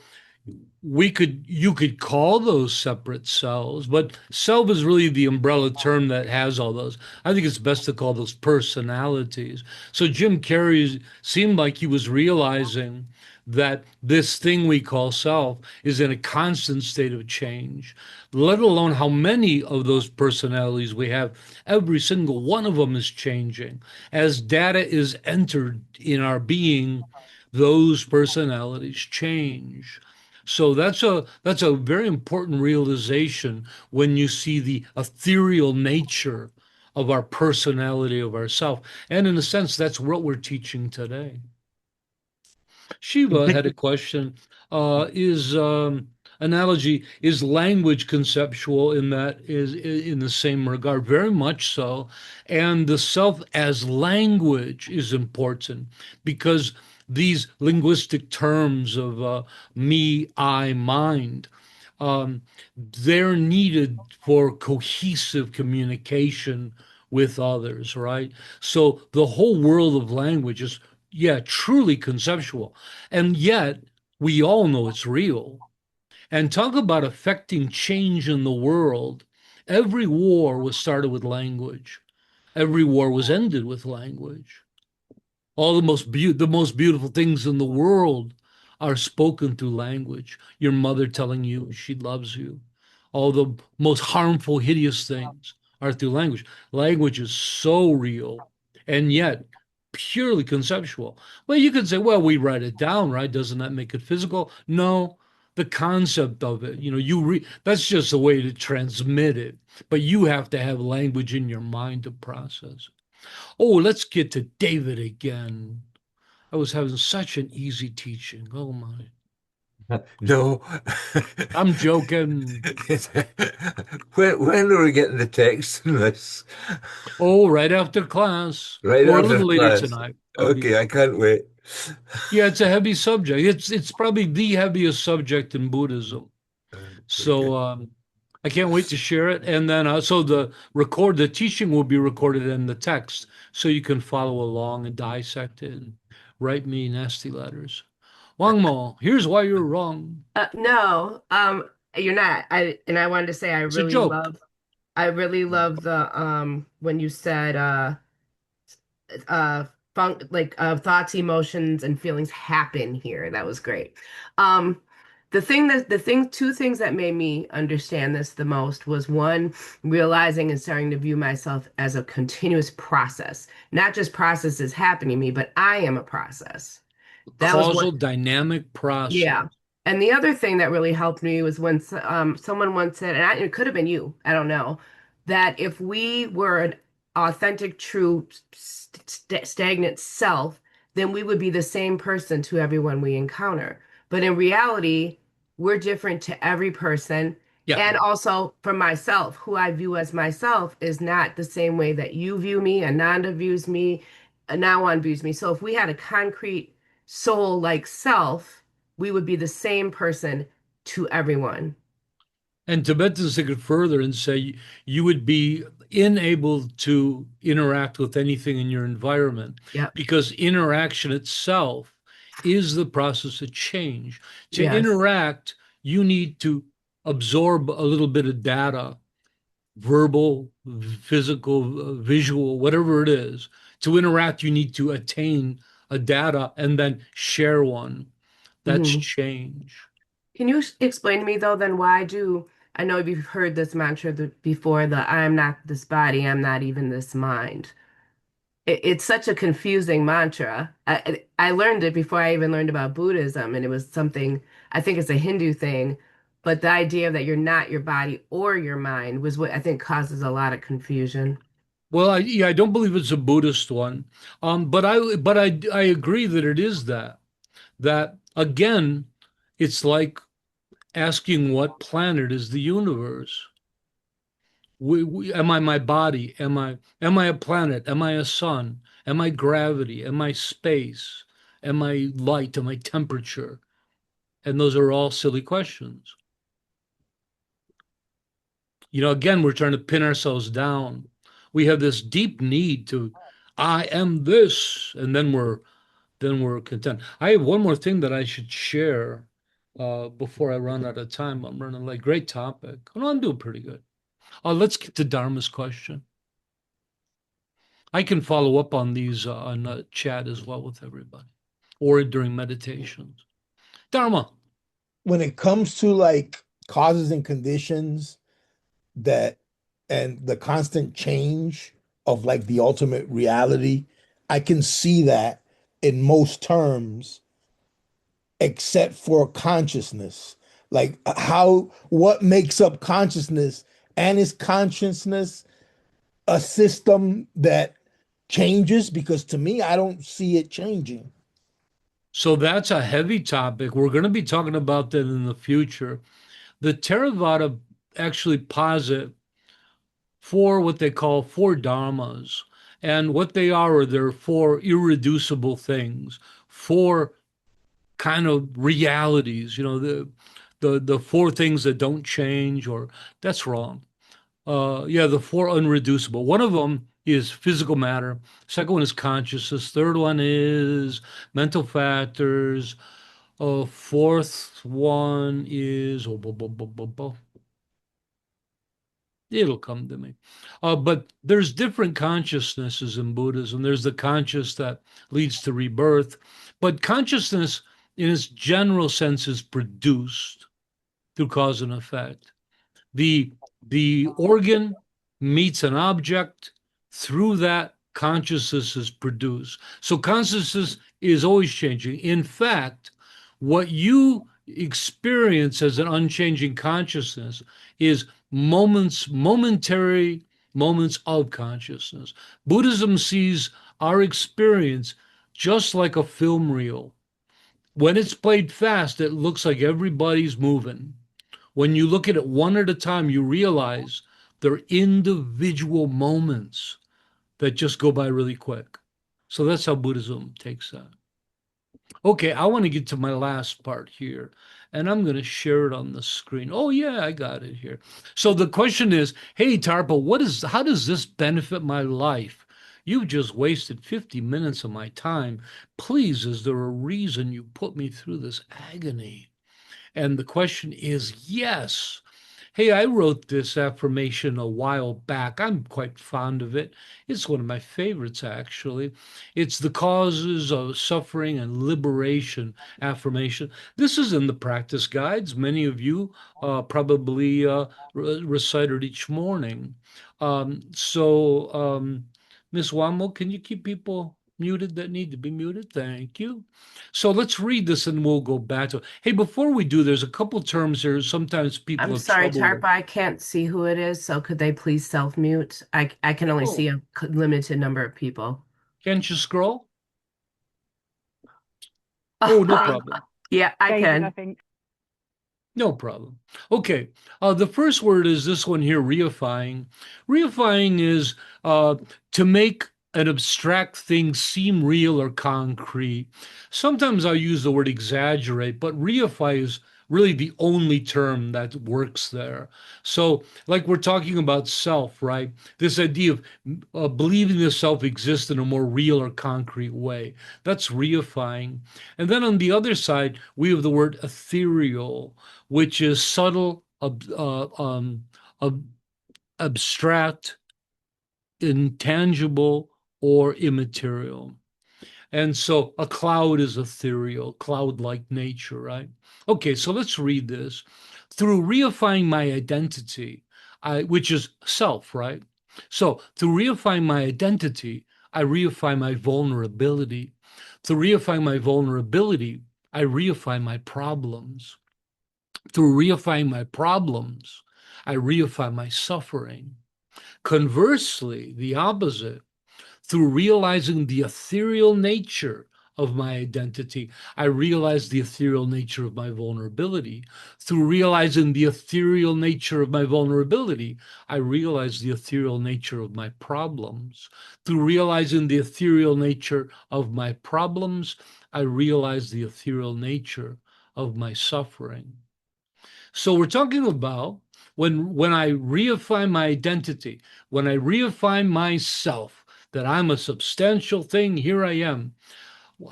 you could call those separate selves, but self is really the umbrella term that has all those. I think it's best to call those personalities. So Jim Carrey seemed like he was realizing that this thing we call self is in a constant state of change, let alone how many of those personalities we have. Every single one of them is changing. As data is entered in our being, those personalities change. So that's a very important realization when you see the ethereal nature of our personality of ourself. And in a sense, that's what we're teaching today. Shiva had a question. Is analogy is language conceptual in that is in the same regard? Very much so. And the self as language is important because these linguistic terms of me, I, mind, um, they're needed for cohesive communication with others, right? So the whole world of language is, yeah, truly conceptual. And yet we all know it's real. And talk about affecting change in the world. Every war was started with language. Every war was ended with language. All the most beautiful things in the world are spoken through language. Your mother telling you she loves you. All the most harmful, hideous things are through language. Language is so real and yet purely conceptual. Well, you could say, well, we write it down, right? Doesn't that make it physical? No, the concept of it, that's just a way to transmit it, but you have to have language in your mind to process. Oh, let's get to David again. I was having such an easy teaching. Oh my. No. I'm joking. When are we getting the text in this? Oh, right after class Right or a after little later class. tonight. Okay, I can't wait. Yeah, it's a heavy subject. It's probably the heaviest subject in Buddhism. So Okay. I can't wait to share it. And then so the teaching will be recorded in the text, so you can follow along and dissect it and write me nasty letters. Wang Mo, here's why you're wrong. No, you're not. I wanted to say It's a joke. I really love the when you said thoughts, emotions, and feelings happen here. That was great. Two things that made me understand this the most was one, realizing and starting to view myself as a continuous process, not just processes happening to me, but I am a process. That was one. Causal dynamic process. Yeah. And the other thing that really helped me was when someone once said, and it could have been you, I don't know, that if we were an authentic, true, stagnant self, then we would be the same person to everyone we encounter. But in reality, we're different to every person. Yeah. And also for myself, who I view as myself is not the same way that you view me, Ananda views me, Nawan views me. So if we had a concrete soul like self, we would be the same person to everyone. And Tibetans take it further and say you would be unable to interact with anything in your environment because interaction itself is the process of change. To interact, you need to absorb a little bit of data, verbal, physical, visual, whatever it is. To interact, you need to attain a data and then share one. That's change. Can you explain to me though, then I know you've heard this mantra before, the I am not this body, I'm not even this mind. It's such a confusing mantra. I learned it before I even learned about Buddhism, and it was something, I think it's a Hindu thing, but the idea that you're not your body or your mind was what I think causes a lot of confusion. Well, I don't believe it's a Buddhist one, but I agree that it is that. That again, it's like asking what planet is the universe. Am I my body? Am I a planet? Am I a sun? Am I gravity? Am I space? Am I light? Am I temperature? And those are all silly questions. Again, we're trying to pin ourselves down. We have this deep need to, I am this, and then we're content. I have one more thing that I should share before I run out of time. I'm running late. Great topic. Well, I'm doing pretty good. Let's get to Dharma's question. I can follow up on these on chat as well with everybody or during meditations. Dharma. When it comes to like causes and conditions and the constant change of like the ultimate reality, I can see that in most terms, except for consciousness. Like what makes up consciousness, and is consciousness a system that changes? Because to me, I don't see it changing. So that's a heavy topic. We're going to be talking about that in the future. The Theravada actually posit what they call four dharmas. And what they are they're four irreducible things, four kind of realities, the four things that don't change, or that's wrong. The four unreducible. One of them is physical matter. Second one is consciousness. Third one is mental factors. Fourth one is it'll come to me. But there's different consciousnesses in Buddhism. There's the conscious that leads to rebirth, but consciousness in its general sense is produced through cause and effect. The organ meets an object, through that consciousness is produced. So consciousness is always changing. In fact, what you experience as an unchanging consciousness is momentary moments of consciousness. Buddhism sees our experience just like a film reel. When it's played fast, it looks like everybody's moving. When you look at it one at a time, you realize they're individual moments that just go by really quick. So that's how Buddhism takes that. Okay, I want to get to my last part here, and I'm going to share it on the screen. Oh yeah, I got it here. So the question is, hey Tarpa, how does this benefit my life? You've just wasted 50 minutes of my time. Please, is there a reason you put me through this agony? And the question is yes. Hey, I wrote this affirmation a while back. I'm quite fond of it. It's one of my favorites, actually. It's the causes of suffering and liberation affirmation. This is in the practice guides. Many of you probably recite it each morning. Ms. Wamo, can you keep people muted that need to be muted? Thank you. So let's read this and we'll go back to it. Hey, before we do, there's a couple terms here. Sometimes people I'm have sorry, trouble with. Tarpa, I can't see who it is, so could they please self-mute? I can only Oh, see a limited number of people. can't you scroll? Oh, no problem. Yeah, I David, I can. think. No problem. Okay. The first word is this one here, reifying. Reifying is to make an abstract thing seem real or concrete. Sometimes I'll use the word exaggerate, but reify is really the only term that works there. So, like we're talking about self, right? This idea of believing the self exists in a more real or concrete way. That's reifying. And then on the other side, we have the word ethereal, which is subtle, abstract, intangible, or immaterial. And so a cloud is ethereal, cloud-like nature, right? Okay, so let's read this. Through reifying my identity, which is self, right? So through reifying my identity, I reify my vulnerability. Through reifying my vulnerability, I reify my problems. Through reifying my problems, I reify my suffering. Conversely, the opposite, through realizing the ethereal nature of my identity, I realize the ethereal nature of my vulnerability. Through realizing the ethereal nature of my vulnerability, I realize the ethereal nature of my problems. Through realizing the ethereal nature of my problems, I realize the ethereal nature of my suffering. So we're talking about when I reify my identity, when I reify myself, that I'm a substantial thing, here I am.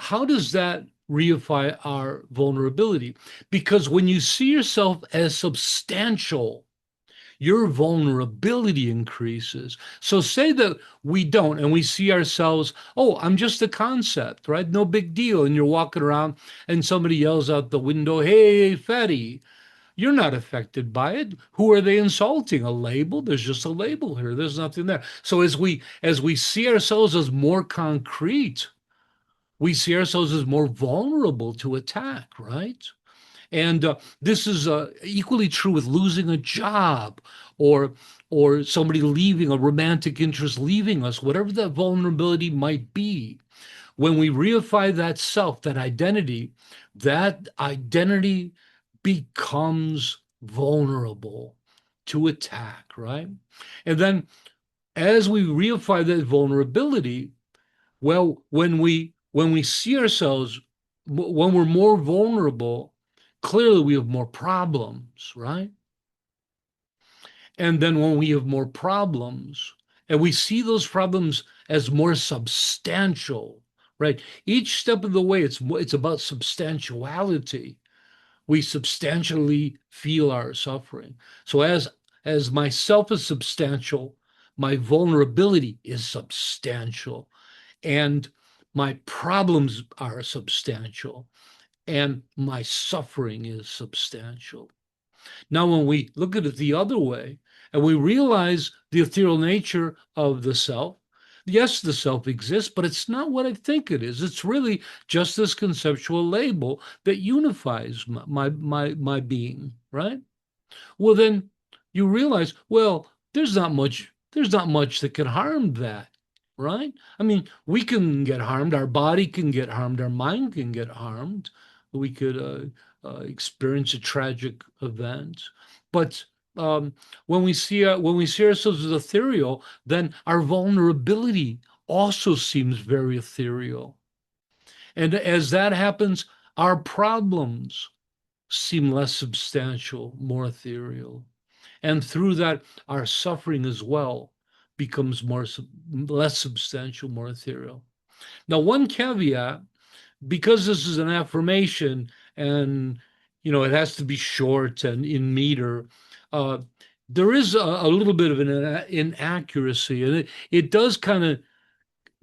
How does that reify our vulnerability? Because when you see yourself as substantial, your vulnerability increases. So say that we don't, and we see ourselves, oh, I'm just a concept, right? No big deal. And you're walking around and somebody yells out the window, hey, fatty. You're not affected by it. Who are they insulting? A label? There's just a label here. There's nothing there. So as we see ourselves as more concrete, we see ourselves as more vulnerable to attack, right? And this is equally true with losing a job or somebody leaving, a romantic interest leaving us, whatever that vulnerability might be. When we reify that self, that identity becomes vulnerable to attack, right? And then as we reify that vulnerability, well, when we see ourselves, when we're more vulnerable, clearly we have more problems, right? And then when we have more problems, and we see those problems as more substantial, right? Each step of the way, it's about substantiality. We substantially feel our suffering. So as myself is substantial, my vulnerability is substantial, and my problems are substantial, and my suffering is substantial. Now, when we look at it the other way and we realize the ethereal nature of the self, yes, the self exists, but it's not what I think it is. It's really just this conceptual label that unifies my being, right? Well, then you realize, well, there's not much that can harm that, right? I mean, we can get harmed, our body can get harmed, our mind can get harmed. We could experience a tragic event, but when we see ourselves as ethereal, then our vulnerability also seems very ethereal. And as that happens, our problems seem less substantial, more ethereal. And through that, our suffering as well becomes less substantial, more ethereal. Now, one caveat, because this is an affirmation and it has to be short and in meter. Uh, there is a little bit of an inaccuracy, and it does kind of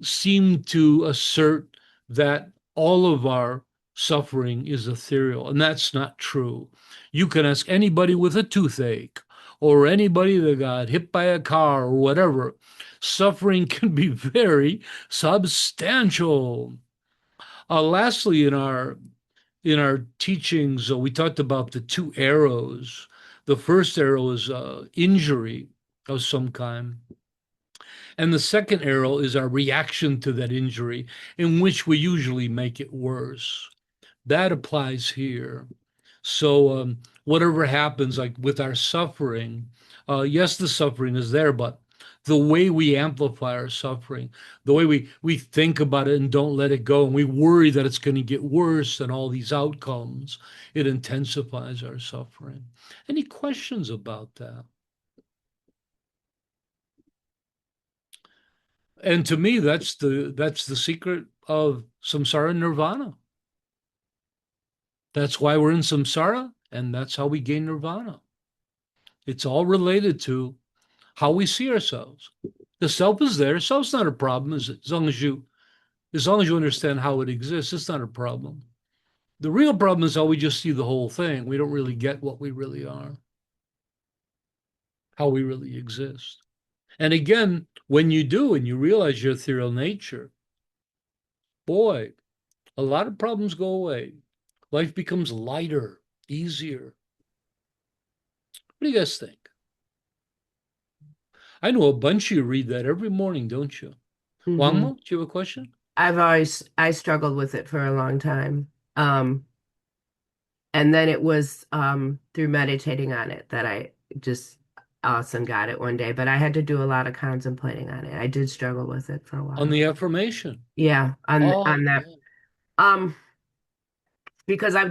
seem to assert that all of our suffering is ethereal, and that's not true. You can ask anybody with a toothache or anybody that got hit by a car or whatever. Suffering can be very substantial. Lastly, in our teachings, we talked about the two arrows. The first arrow is injury of some kind. And the second arrow is our reaction to that injury, in which we usually make it worse. That applies here. So, whatever happens, like with our suffering, yes, the suffering is there, but the way we amplify our suffering, the way we think about it and don't let it go, and we worry that it's going to get worse and all these outcomes, it intensifies our suffering. Any questions about that? And to me, that's the secret of samsara and nirvana. That's why we're in samsara, and that's how we gain nirvana. It's all related to how we see ourselves. The self is there. Self's not a problem as long as you understand how it exists. It's not a problem. The real problem is how we just see the whole thing. We don't really get what we really are, how we really exist. And again, when you do and you realize your ethereal nature, boy, a lot of problems go away. Life becomes lighter, easier. What do you guys think? I know a bunch of you read that every morning, don't you? Wangmo, do you have a question? I struggled with it for a long time. And then it was through meditating on it that I just awesome got it one day. But I had to do a lot of contemplating on it. I did struggle with it for a while. On the affirmation. Yeah, on that. Yeah. Because I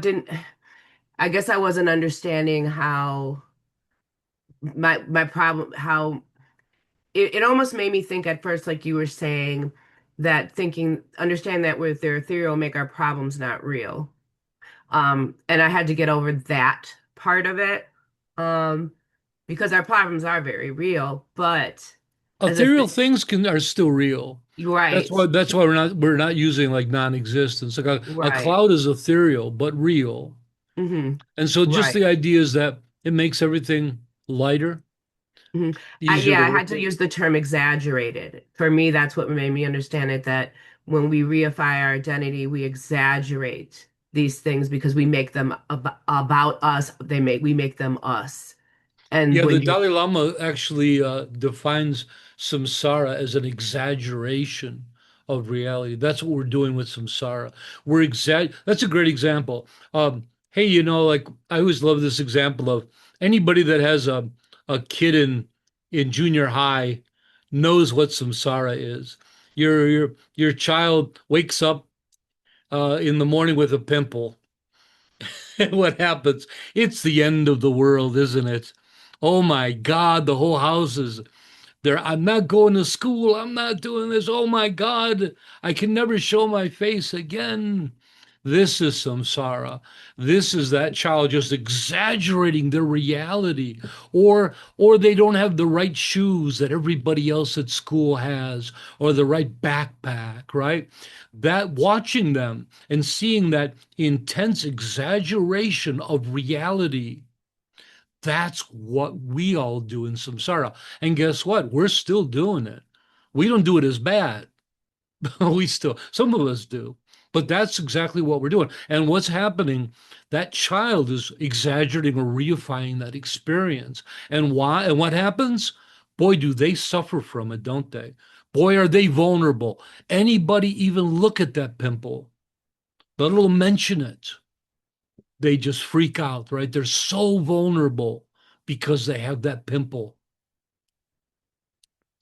guess I wasn't understanding how my problem, how it almost made me think at first, like you were saying, that understand that with their ethereal make our problems not real. And I had to get over that part of it. Because our problems are very real, but ethereal things are still real. Right. That's why we're not using like non-existence. Like a cloud is ethereal but real. Mm-hmm. And so just the idea is that it makes everything lighter. Mm-hmm. I had to use the term exaggerated. For me, that's what made me understand it, that when we reify our identity, we exaggerate these things because we make them about us. We make them us. And yeah, the Dalai Lama actually defines samsara as an exaggeration of reality. That's what we're doing with samsara. That's a great example. Hey, like I always love this example of anybody that has a kid in junior high knows what samsara is. Your child wakes up in the morning with a pimple. And what happens? It's the end of the world, isn't it? Oh my God, the whole house is there. I'm not going to school. I'm not doing this. Oh my God, I can never show my face again. This is samsara. This is that child just exaggerating their reality, or they don't have the right shoes that everybody else at school has, or the right backpack, right? That watching them and seeing that intense exaggeration of reality, that's what we all do in samsara. And guess what? We're still doing it. We don't do it as bad. Some of us do. But that's exactly what we're doing. And what's happening, that child is exaggerating or reifying that experience. And why? And what happens? Boy, do they suffer from it, don't they? Boy, are they vulnerable. Anybody even look at that pimple, let alone mention it, they just freak out, right? They're so vulnerable because they have that pimple.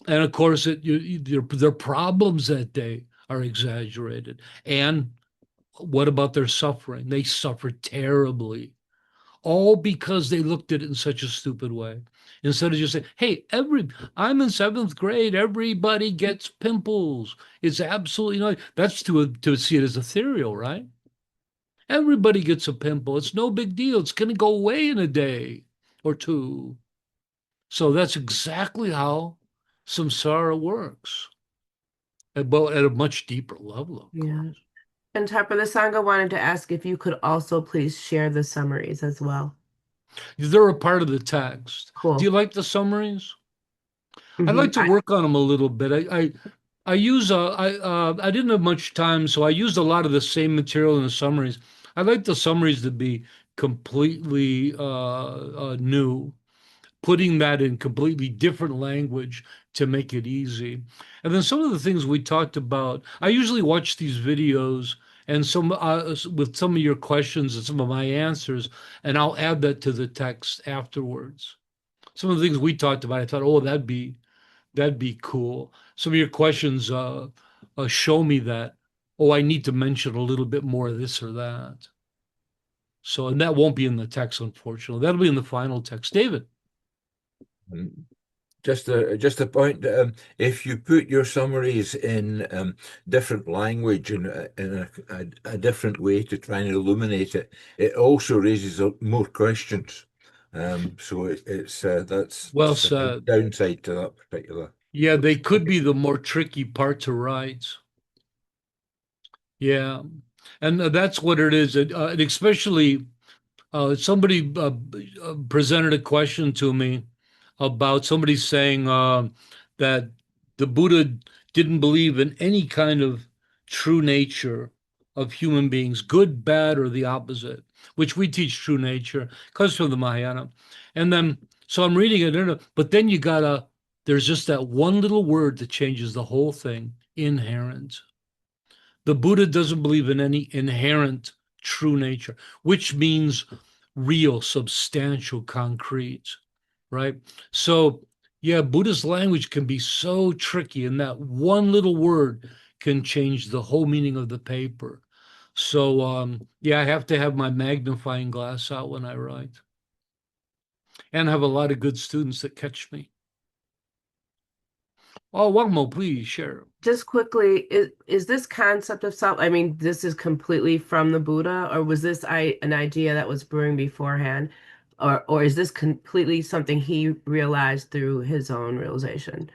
And of course, their problems that day are exaggerated. And what about their suffering? They suffer terribly, all because they looked at it in such a stupid way. Instead of just saying, hey, I'm in 7th grade, everybody gets pimples. It's absolutely not. That's to see it as ethereal, right? Everybody gets a pimple. It's no big deal. It's going to go away in a day or two. So that's exactly how samsara works, but at a much deeper level, of Yeah. course. And Tarpa, the Sangha wanted to ask if you could also please share the summaries as well. They're a part of the text. Cool. Do you like the summaries? I'd Mhm. like to work on them a little bit. I use I didn't have much time, so I used a lot of the same material in the summaries. I like the summaries to be completely new, putting that in completely different language to make it easy. And then some of the things we talked about, I usually watch these videos and some with some of your questions and some of my answers, and I'll add that to the text afterwards. Some of the things we talked about, I thought, oh, that'd be cool. Some of your questions show me that, oh, I need to mention a little bit more of this or that. So, and that won't be in the text, unfortunately. That'll be in the final text. David. Just a point. If you put your summaries in different language and in a different way to try and illuminate it, it also raises more questions. So it's that's Well just a said. downside to that particular. Yeah, they could be the more tricky part to write. Yeah, and that's what it is. And especially somebody presented a question to me about somebody saying that the Buddha didn't believe in any kind of true nature of human beings, good, bad, or the opposite, which we teach true nature, comes from the Mahayana. And then, so I'm reading it, but then there's just that one little word that changes the whole thing, inherent. The Buddha doesn't believe in any inherent true nature, which means real, substantial, concrete, right? So, yeah, Buddhist language can be so tricky, and that one little word can change the whole meaning of the paper. So, yeah, I have to have my magnifying glass out when I write and have a lot of good students that catch me. Oh, one more, please share. Just quickly, is this concept of self, I mean, this is completely from the Buddha, or was this an idea that was brewing beforehand? Or is this completely something he realized through his own realization?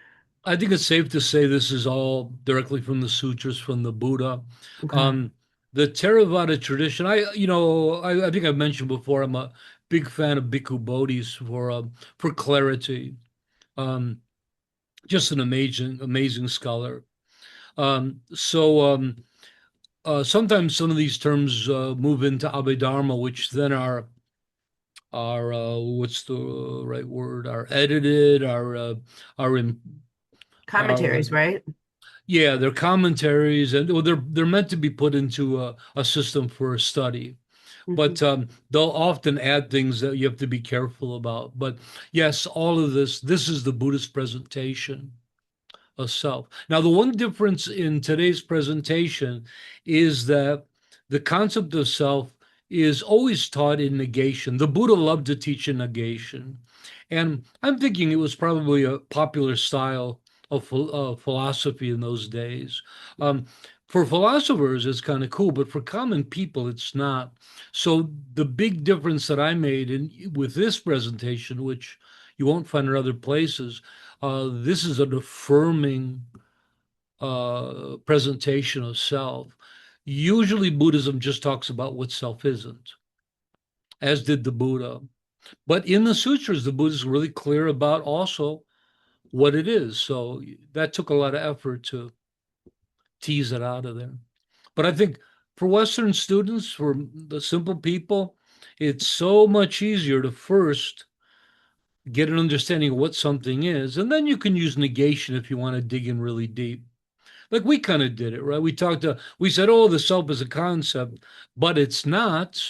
I think it's safe to say this is all directly from the sutras, from the Buddha. Okay. The Theravada tradition, I think I've mentioned before, I'm a big fan of Bhikkhu Bodhis for clarity. Um, just an amazing scholar. Sometimes some of these terms move into Abhidharma, which then are what's the right word? Are edited, are in are Commentaries, right? yeah, they're commentaries, and well, they're meant to be put into a system for study. But they'll often add things that you have to be careful about. But yes, all of this is the Buddhist presentation of self. Now, the one difference in today's presentation is that the concept of self is always taught in negation. The Buddha loved to teach in negation. And I'm thinking it was probably a popular style of philosophy in those days. Um, for philosophers, it's kind of cool, but for common people, it's not. So the big difference that I made with this presentation, which you won't find in other places, this is an affirming presentation of self. Usually, Buddhism just talks about what self isn't, as did the Buddha. But in the sutras, the Buddha is really clear about also what it is. So that took a lot of effort to tease it out of there. But I think for Western students, for the simple people, it's so much easier to first get an understanding of what something is, and then you can use negation if you want to dig in really deep. Like we kind of did it, right? We said, oh, the self is a concept, but it's not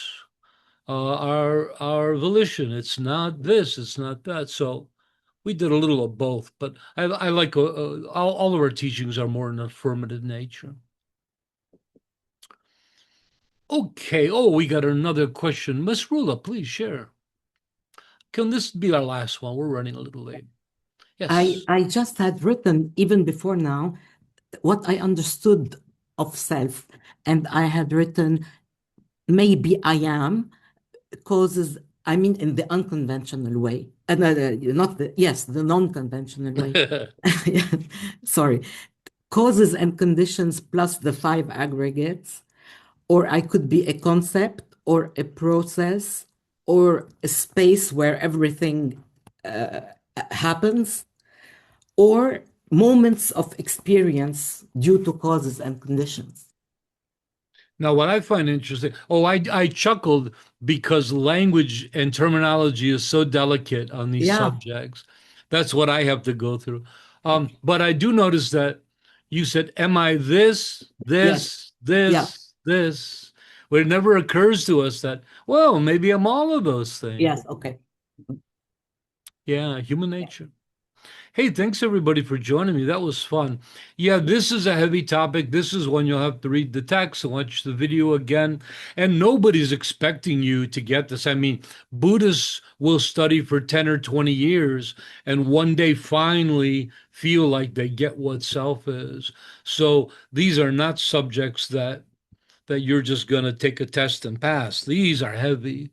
our volition. It's not this. It's not that. So we did a little of both. But I like all of our teachings are more in affirmative nature. Okay. Oh, we got another question. Miss Rula, please share. Can this be our last one? We're running a little late. Yes. I just had written even before now what I understood of self, and I had written maybe I am, causes, I mean, in the unconventional way, not the, yes, the non-conventional way. Sorry, causes and conditions plus the five aggregates, or I could be a concept or a process or a space where everything happens, or moments of experience due to causes and conditions. Now, what I find interesting, I chuckled because language and terminology is so delicate on these Yeah. subjects. That's what I have to go through. But I do notice that you said, am I this, Yes. Yeah. this? But it never occurs to us that, well, maybe I'm all of those things. Yes. Okay. Yeah, human nature. Hey, thanks everybody for joining me. That was fun. Yeah, this is a heavy topic. This is one you'll have to read the text and watch the video again. And nobody's expecting you to get this. I mean, Buddhists will study for 10 or 20 years and one day finally feel like they get what self is. So these are not subjects that you're just going to take a test and pass. These are heavy.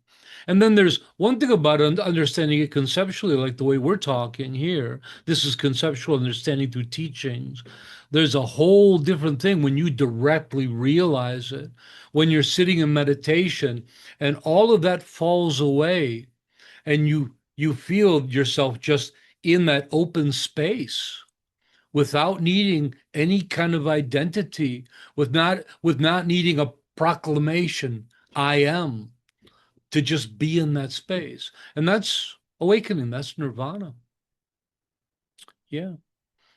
And then there's one thing about understanding it conceptually, like the way we're talking here. This is conceptual understanding through teachings. There's a whole different thing when you directly realize it, when you're sitting in meditation and all of that falls away and you feel yourself just in that open space without needing any kind of identity, with not needing a proclamation, I am, to just be in that space. And that's awakening, that's nirvana. Yeah.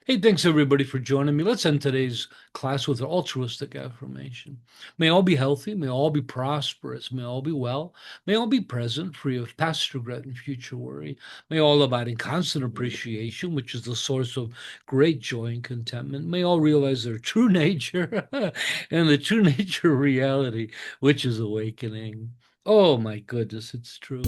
Hey, thanks everybody for joining me. Let's end today's class with an altruistic affirmation. May all be healthy, may all be prosperous, may all be well, may all be present, free of past regret and future worry. May all abide in constant appreciation, which is the source of great joy and contentment. May all realize their true nature and the true nature of reality, which is awakening. Oh my goodness, it's true.